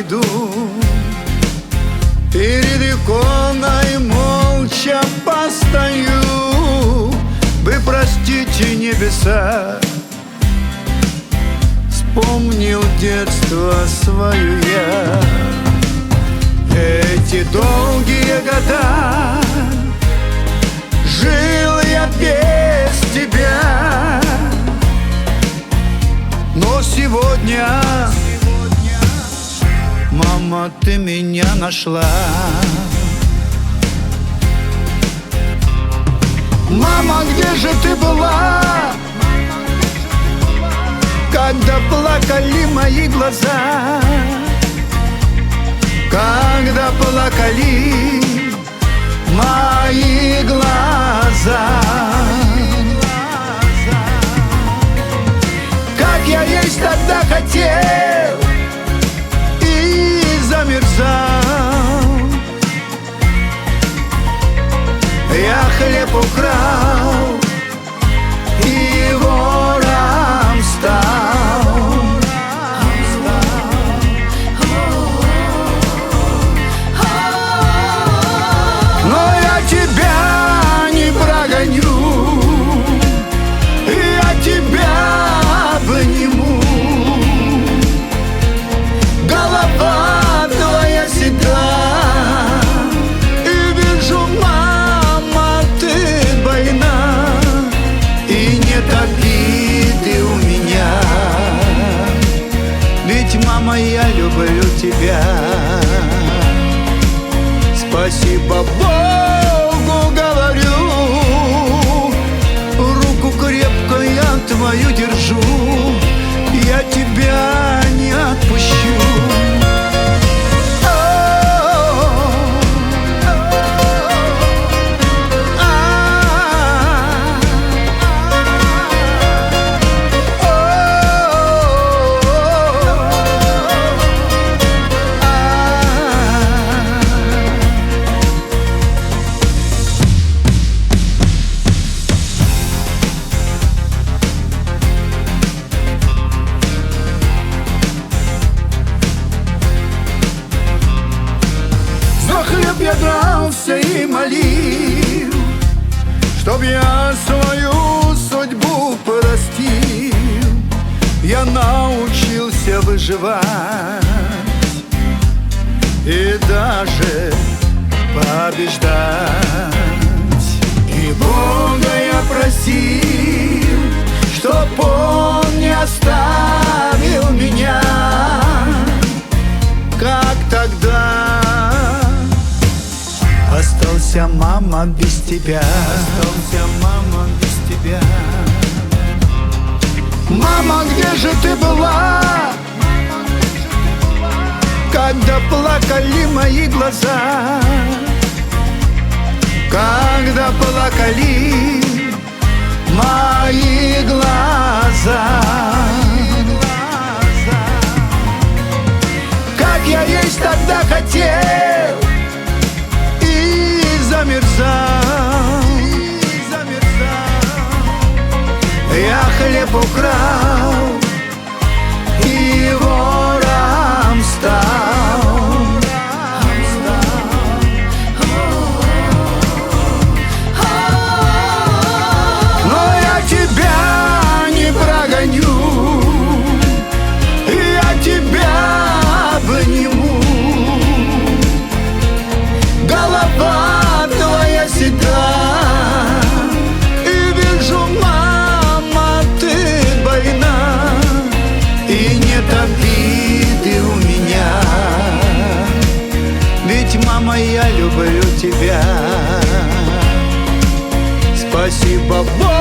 пойду. Перед иконой молча постою. Вы простите, небеса, вспомнил детство свое я. Эти долгие года жил я без тебя, но сегодня, мама, ты меня нашла. Мама, где же ты была, когда плакали мои глаза? Когда плакали мои глаза? Как я есть тогда хотел и замерзал. Я хлеб украл и вором стал. Но я тебя не прогоню, я тебя обниму. Голова твоя седа, и вижу, мама, ты больна, и нет обиды у меня. Ведь, мама, я люблю тебя. Спасибо Богу, говорю, руку крепко я твою держу, я тебя не отпущу. Я дрался и молил, чтоб я свою судьбу простил. Я научился выживать и даже побеждать. И Бога я просил, чтоб Он не оставил меня, как тогда остался, мама, без тебя. Остался, мама, без тебя. Мама, где же ты была, когда плакали мои глаза? Когда плакали мои глаза? Как я есть тогда хотел и замерзал. Я хлеб украл и вором стал. Но я тебя не прогоню, я тебя обниму. Голова твоя седа, и вижу, мама, ты больна, и нет обиды у меня. Ведь, мама, я люблю тебя. Спасибо Богу.